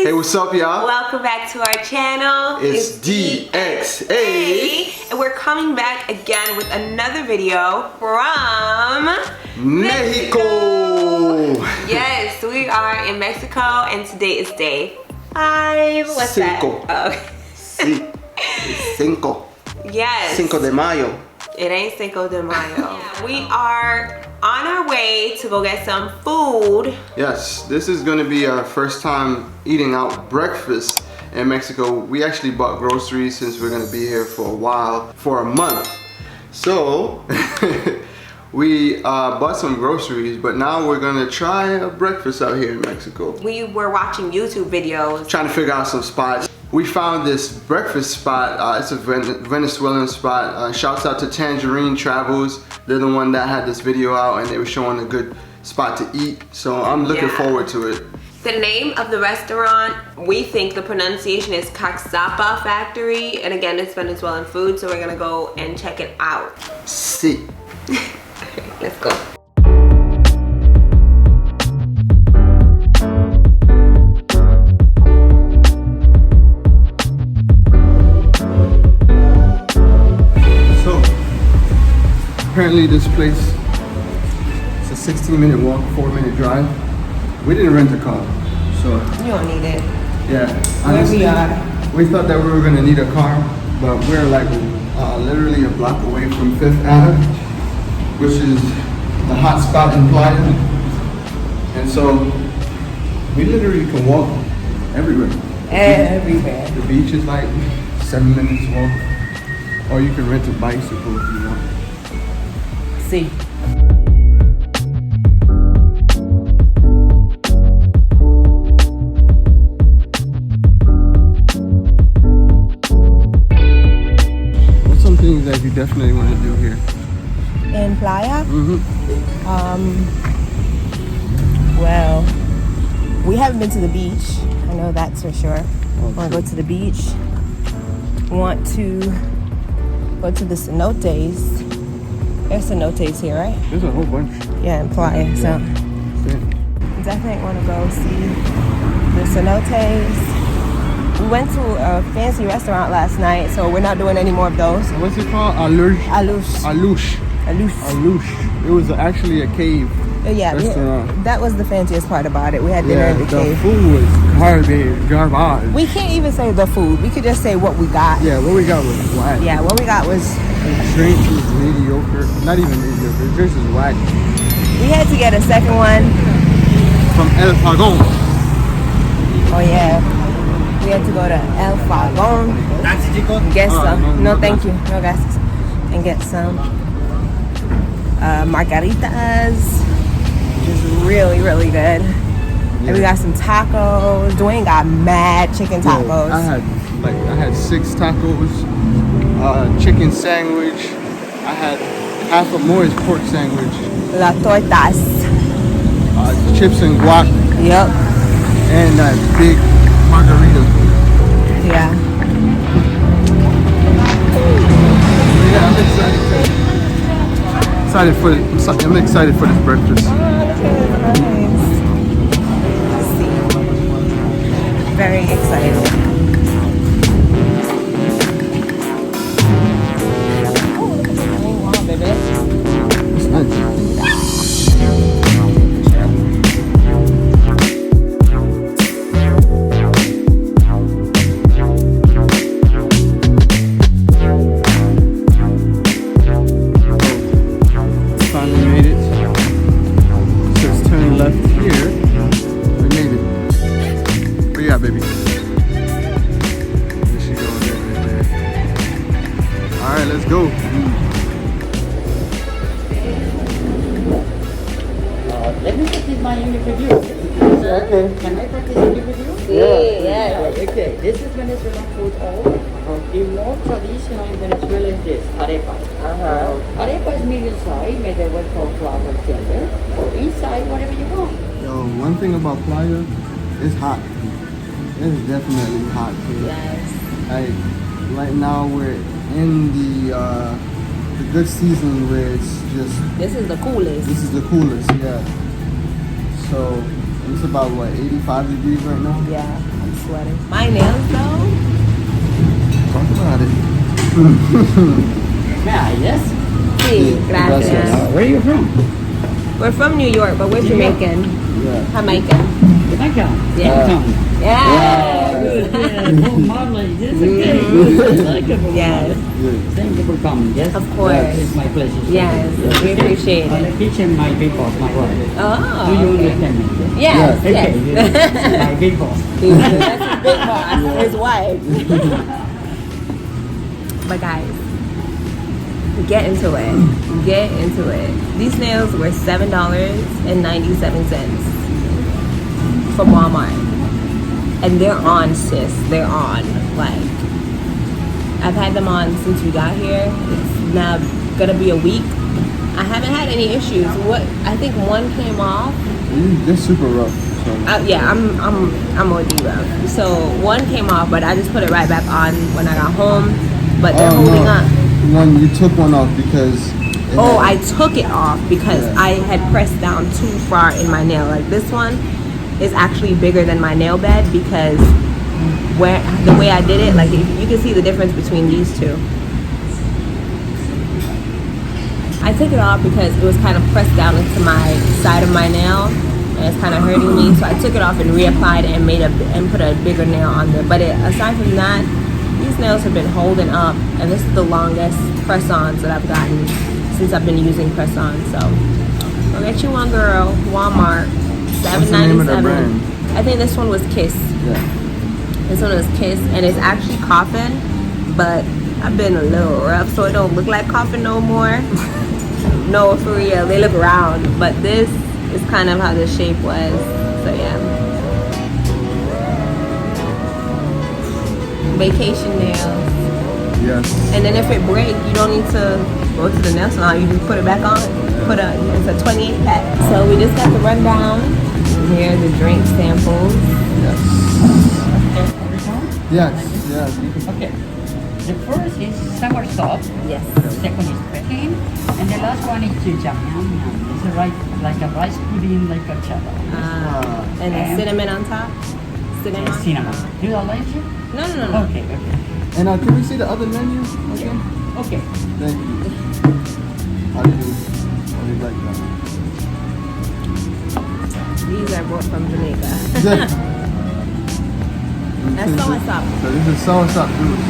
Hey, what's up, y'all? Welcome back to our channel. It's DXA. And we're coming back again with another video from Mexico. Yes, we are in Mexico and today is day 5. What's Cinco. that? Oh. Sí. Cinco. Yes. Cinco de Mayo. It ain't Cinco de Mayo. We are on our way to go get some food. Yes, this is going to be our first time eating out breakfast in Mexico. We actually bought groceries since we're going to be here for a while, for a month. So we bought some groceries, but now we're going to try a breakfast out here in Mexico. We were watching YouTube videos, trying to figure out some spots. We found this breakfast spot. It's a Venezuelan spot. Shouts out to Tangerine Travels. They're the one that had this video out and they were showing a good spot to eat. So I'm looking forward to it. The name of the restaurant, we think the pronunciation is Kaxapa Factory. And again, it's Venezuelan food, so we're gonna go and check it out. Sí. Let's go. Apparently this place, it's a 16-minute walk, 4-minute drive. We didn't rent a car, so. You don't need it. Yeah. Honestly, where we are. We thought that we were gonna need a car, but we're like literally a block away from 5th Ave, which is the hot spot in Playa. And so, we literally can walk everywhere. Everywhere. The beach is like 7 minutes walk, or you can rent a bicycle if you want. See. What's some things that you definitely want to do here? In Playa? Mm-hmm. Well, we haven't been to the beach. I know that's for sure. Want to go to the beach. Want to go to the cenotes. There's cenotes here, right? There's a whole bunch. Yeah, in Playa. So definitely want to go see the cenotes. We went to a fancy restaurant last night, so we're not doing any more of those. What's it called? Alush. It was actually a cave restaurant. That was the fanciest part about it. We had dinner in the cave. The food was garbage. We can't even say the food. We could just say what we got. Yeah, what we got was whack. Yeah, what we got was... The drinks was mediocre. Not even mediocre. The drinks was whack. We had to get a second one. From El Fagon. Oh yeah. We had to go to El Fagon. Get some. No, thank you. No, guys. And get some margaritas. Which is really, really good. Yeah. And we got some tacos. Dwayne got mad chicken tacos. I had 6 tacos. Chicken sandwich. I had half a Moy's pork sandwich. La tortas. Chips and guac. Yep. And that big margarita. Yeah. Yeah, I'm excited for this breakfast. Oh, nice. Very excited. Can I participate with you? Yeah. Okay, this is Venezuelan food hall. The more traditional in Venezuela is this, arepa. Arepa is medium size, made with flour tender. Inside, whatever you want. Yo, one thing about Playa, it's hot. It's definitely hot too. Yes. Like right now we're in the good season where it's just. This is the coolest. This is the coolest, yeah. So it's about what, 85 degrees right now? Yeah. sweating. My nails though. Talk about it. Yes. Sí, gracias. Where are you from? We're from New York, but we're Jamaican. Yeah. Jamaican. Jamaica. Yeah. Yes. Marley, yes, okay. Good. Like it. Yes. Thank you for coming. Yes. Of course. It's my pleasure. Yes. We appreciate On it. the kitchen, my big boss, my wife. Oh. Do you Okay. understand me? Yes. Okay. Yes. My big boss. That's his big boss. His wife. But guys, get into it. Get into it. These nails were $7.97 from Walmart. And they're on, sis. They're on. Like, I've had them on since we got here. It's now gonna be a week. I haven't had any issues. I think one came off. They're super rough. So. Yeah, I'm OD rough. So one came off, but I just put it right back on when I got home. But they're holding up. One, you took one off because. I took it off because I had pressed down too far in my nail. Like this one is actually bigger than my nail bed because the way I did it, like you can see the difference between these two. I took it off because it was kind of pressed down into my side of my nail and it's kind of hurting me. So I took it off and reapplied it and put a bigger nail on there. But aside from that, these nails have been holding up, and this is the longest press-ons that I've gotten since I've been using press-ons. So I'll get you one, girl. Walmart, $7.97. I think this one was Kiss. Yeah. This one was Kiss, and it's actually coffin, but I've been a little rough, so it don't look like coffin no more. No, for real, they look round, but this is kind of how the shape was. So yeah. Vacation nails. Yes. And then if it breaks, you don't need to go to the nail salon. You just put it back on. It's a 28 pack. So we just got the rundown. Here are the drink samples. Yes. Yes. Okay. The first is sour salt. Yes. The second is peking. And the last one is jam. It's like a rice pudding, like a chapa. And the cinnamon on top. Cinnamon. Cinnamon. Do you like it? No. Okay. And can we see the other menu again? Okay. Thank you. How do you like that? These are brought from Jamaica. That's soursop. So this is soursop juice.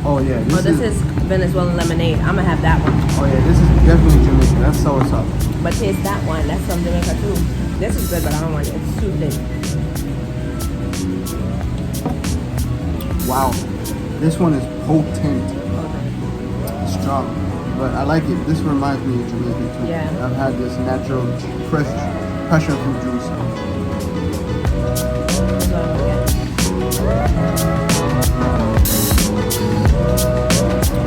Oh yeah. This is Venezuelan lemonade. I'm gonna have that one. Oh yeah, this is definitely Jamaican. That's soursop. But taste that one. That's from Jamaica too. This is good, but I don't want it. It's too thick. Wow. This one is potent. Strong. But I like it. This reminds me of Jamaican too. Yeah. I've had this natural fresh passion fruit juice. That's what I'm gonna get.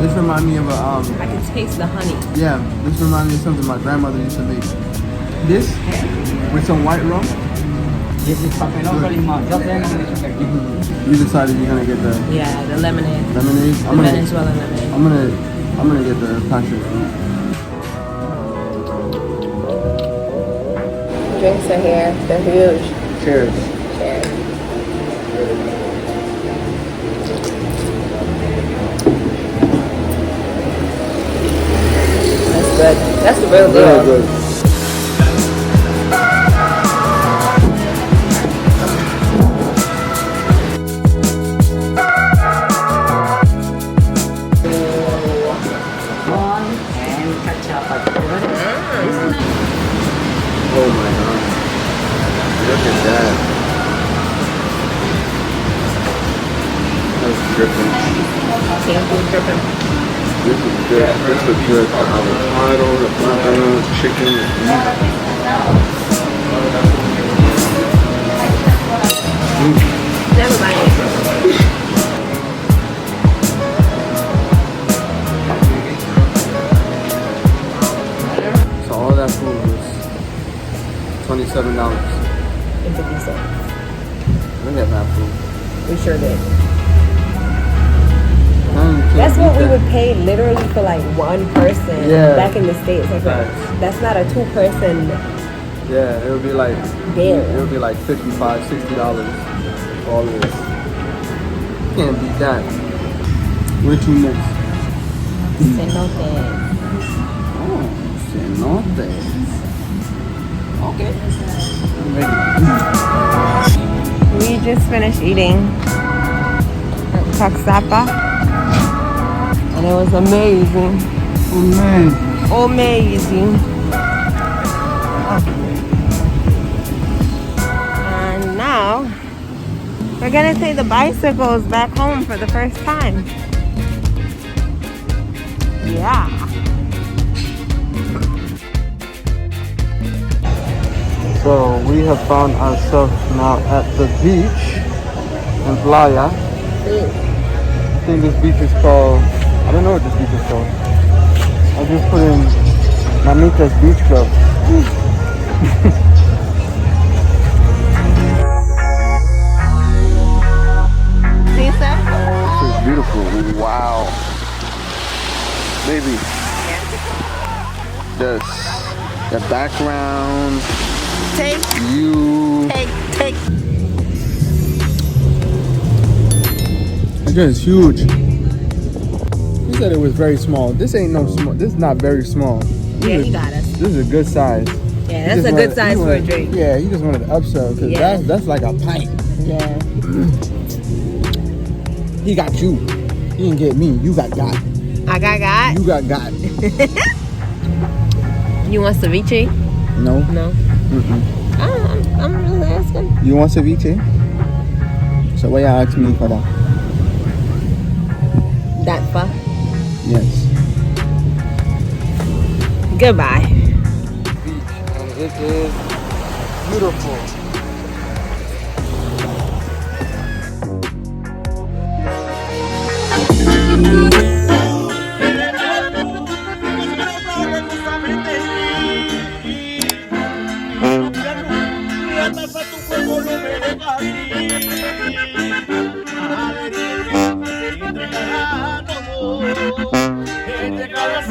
This reminds me of a I can taste the honey. yeah, this reminds me of something my grandmother used to make. This with some white rum. This is papelón con limón. Just lemon with sugar. You decided you're gonna get the Yeah, the lemonade. lemonade. The Venezuelan lemonade. I'm gonna get the passion fruit. Drinks are here. They're huge. Cheers. Cheers. That's good. That's the real deal. Very good. And Kaxapa. Oh my god. Look at that. That's dripping. Sample dripping. This is good. This is good. The avocado, the banana, chicken, Never mind. So all that food was $27. And 50 cents. Look at that food. We sure did. Man, you can't That's what beat we that. would pay literally for like one person Yeah. back in the States. Like Facts. that's not a two-person Yeah, it would be like There. it would be like $55, $60 for all of this. Can't beat that. Where to next? Cenotes. Oh, cenotes. Okay. We just finished eating at Kaxapa, and it was amazing. Amazing. And now we're gonna take the bicycles back home for the first time. Yeah. So we have found ourselves now at the beach in Playa. I think this beach is called, I don't know what this beach is called. I just put in Mamita's Beach Club. See, sir? This is beautiful. Wow. Baby. This, the background. Take. This is huge. He said it was very small. This ain't no small. This is not very small. Yeah, he got us. This is a good size. Yeah, that's a good size for a drink. Yeah, he just wanted to upsell because Yeah. that's like a pint. Yeah. He got you. He didn't get me. You got. I got. You got. You want ceviche? No. No. Mm-mm. I'm really asking. You want ceviche? So why you ask me for that? That fuck. Yes. Goodbye. Beach, and it is beautiful. Entre cada